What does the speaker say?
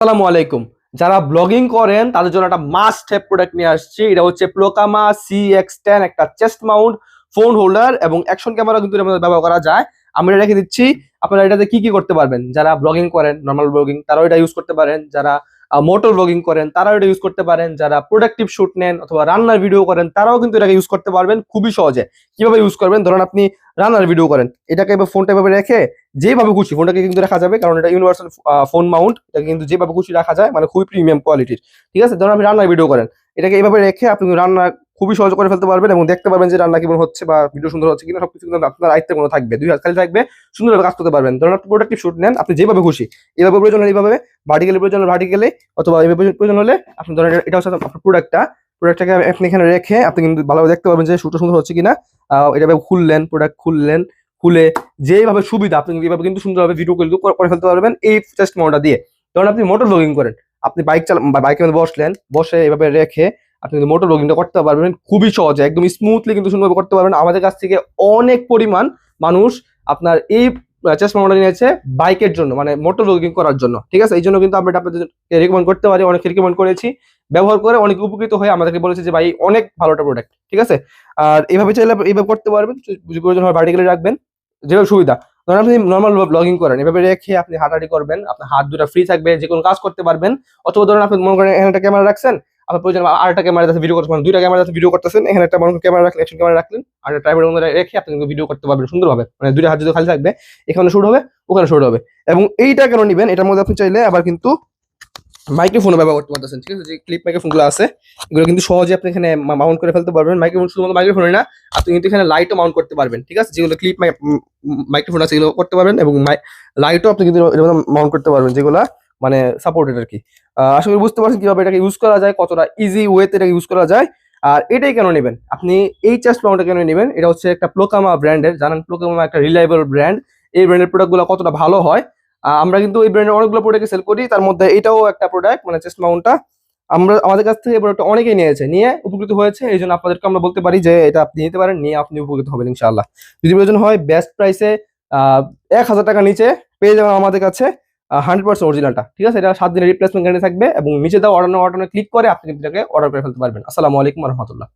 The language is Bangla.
আসসালামু আলাইকুম। যারা ব্লগিং করেন তাদের জন্য একটা মাস্ট হ্যাভ প্রোডাক্ট নিয়ে আসছি। এটা হচ্ছে Plocama CX10, একটা চেস্ট মাউন্ট ফোন হোল্ডার এবং অ্যাকশন ক্যামেরা কিন্তু এর মধ্যে ব্যবহার করা যায়। আমি এটা রেখে দিচ্ছি। আপনারা এটাতে কি কি করতে পারবেন? যারা ব্লগিং করেন, নরমাল ব্লগিং, তারাও এটা ইউজ করতে পারেন। যারা মোটর ব্লগিং করেন তারাও এটা ইউজ করতে পারেন। যারা প্রোডাক্টিভ শুট নেন অথবা রান্নার ভিডিও করেন তারাও কিন্তু এটাকে ইউজ করতে পারবেন খুবই সহজে। কিভাবে ইউজ করবেন? ধরুন আপনি রান্নার ভিডিও করেন, এটাকে এবার ফোনটা এভাবে রেখে যেভাবে খুশি ফোনটাকে কিন্তু রাখা যাবে, কারণ এটা ইউনিভার্সাল ফোন মাউন্ট। এটা কিন্তু যেভাবে খুশি রাখা যায়, মানে খুবই প্রিমিয়াম কোয়ালিটির। ঠিক আছে, ধরুন আপনি রান্নার ভিডিও করেন, এটাকে এইভাবে রেখে আপনি কিন্তু রান্না খুবই সহজ করে ফেলতে পারবেন এবং দেখতে পারবেন যে রান্না কেমন হচ্ছে বা ভিডিও সুন্দর হচ্ছে কিনা। সবকিছু কিন্তু আপনার আয়ত্তের মধ্যে থাকবে, দুই হাত খালি থাকবে, সুন্দরভাবে কাজ করতে পারবেন। ধরুন আপনি প্রোডাক্টিভ শুট নেন, আপনি যেভাবে খুশি এইভাবে প্রয়োজন হলে এইভাবে, ভার্টিক্যালি প্রয়োজন হলে ভার্টিক্যালি, অথবা এইভাবে প্রয়োজন হলে আপনি ধরেন এটা হচ্ছে আপনার প্রোডাক্টটাকে আপনি এখানে রেখে আপনি কিন্তু ভালোভাবে দেখতে পারবেন যে শুটটা সুন্দর হচ্ছে কিনা। এটা খুললেন, প্রোডাক্ট খুললেন, খুলে যেভাবে সুবিধা আপনি কিন্তু এইভাবে কিন্তু সুন্দরভাবে ভিডিও করে ফেলতে পারবেন এই জাস্ট মোডটা দিয়ে। ধরুন আপনি মোটর ব্লগিং করেন, আপনি বাইকের মধ্যে বসলেন, বসে এভাবে রেখে আপনি কিন্তু মোটর ব্লগিংটা করতে পারবেন খুবই সহজে, একদম স্মুথলি কিন্তু সুন্দরভাবে করতে পারবেন। আমাদের কাছ থেকে অনেক পরিমাণ মানুষ আপনার এই চেস্ট মোডটা নিয়েছে বাইকের জন্য, মানে মোটর ব্লগিং করার জন্য। ঠিক আছে, এই জন্য কিন্তু আমরা আপনাদেরকে রেকমেন্ড করতে পারি, অনেক রেকমেন্ড করেছি, ব্যবহার করে অনেক উপকৃত হয়ে আমাদেরকে বলেছে যে ভাই অনেক ভালো একটা প্রোডাক্ট। ঠিক আছে, আর এইভাবে চাইলে এইভাবে করতে পারবেন, যদি প্রয়োজন হয় ভার্টিক্যালি রাখবেন, যেভাবে সুবিধা। ধরেন আপনি নর্মাল ব্লগিং করেন, এভাবে রেখে আপনি হাঁটাহাঁটি করবেন, আপনার হাত দুটো ফ্রি থাকবে, যে কোনো কাজ করতে পারবেন। অথবা ধরেন আপনি মনে করেন এখানে একটা ক্যামেরা রাখছেন, আপনার প্রয়োজন আরেকটা ক্যামেরা যাতে ভিডিও করতে পারেন, দুইটা ক্যামেরা যাতে ভিডিও করতেছেন, এখানে একটা মনে ক্যামেরা রাখলেন, অ্যাকশন ক্যামেরা রাখলেন, আর একটা ট্রাইপডের মধ্যে রেখে আপনি কিন্তু ভিডিও করতে পারবেন সুন্দরভাবে, মানে দুইটা হাত যদি খালি থাকবে, এখানে শুট হবে, ওখানে শুট হবে। এবং এইটা কেন নিবেন, এটার মধ্যে আপনি চাইলে আবার কিন্তু মাইক্রোফোনও ব্যবহার করতে পারতেছেন। ঠিক আছে, যে ক্লিপ মাইক্রোফোনগুলো আছে এগুলো কিন্তু সহজে আপনি এখানে মাউন্ট করে ফেলতে পারবেন। মাইক্রোফোন শুধুমাত্র মাইক্রোফোনই না, আপনি কিন্তু এখানে লাইটও মাউন্ট করতে পারবেন। ঠিক আছে, যেগুলো ক্লিপ মাইক্রোফোন আছে এগুলো করতে পারবেন, এবং লাইটও আপনি কিন্তু মাউন্ট করতে পারবেন, যেগুলো মানে সাপোর্টেড আর কি। আশা করি বুঝতে পারছেন কিভাবে এটাকে ইউজ করা যায়, কতটা ইজি ওয়েতে এটাকে ইউজ করা যায়। আর এটাই কেন নেবেন আপনি, এই চেস্ট মাউন্টটা কেন নেবেন? এটা হচ্ছে একটা প্লোকামা ব্র্যান্ডের, জানেন প্লোকামা একটা রিলায়েবল ব্র্যান্ড। এই ব্র্যান্ডের প্রোডাক্টগুলো কতটা ভালো হয়, আমরা কিন্তু এই ব্র্যান্ডের অনেকগুলো প্রোডাক্ট সেল করি, তার মধ্যে এটাও একটা প্রোডাক্ট, মানে চেস্ট মাউন্টটা। আমাদের কাছ থেকে এই প্রোডাক্টটা অনেকেই নিয়েছে, নিয়ে উপকৃত হয়েছে। এই জন্য আপনাদেরকে আমরা বলতে পারি যে এটা আপনি নিতে পারেন, নিয়ে আপনি উপকৃত হবেন ইনশাআল্লাহ। যদি প্রয়োজন হয় বেস্ট প্রাইসে 1,000 টাকা নিচে পেয়ে যাবেন আমাদের কাছে 100% অরিজিনালটা। ঠিক আছে, এটা 7 দিনের রিপ্লেসমেন্ট গ্যারান্টি থাকবে, এবং নিচে দেওয়া অর্ডার ক্লিক করে আপনি কিন্তু এটাকে অর্ডার করে ফেলতে পারবেন। আসসালামু আলাইকুম রহমতুল্লাহ।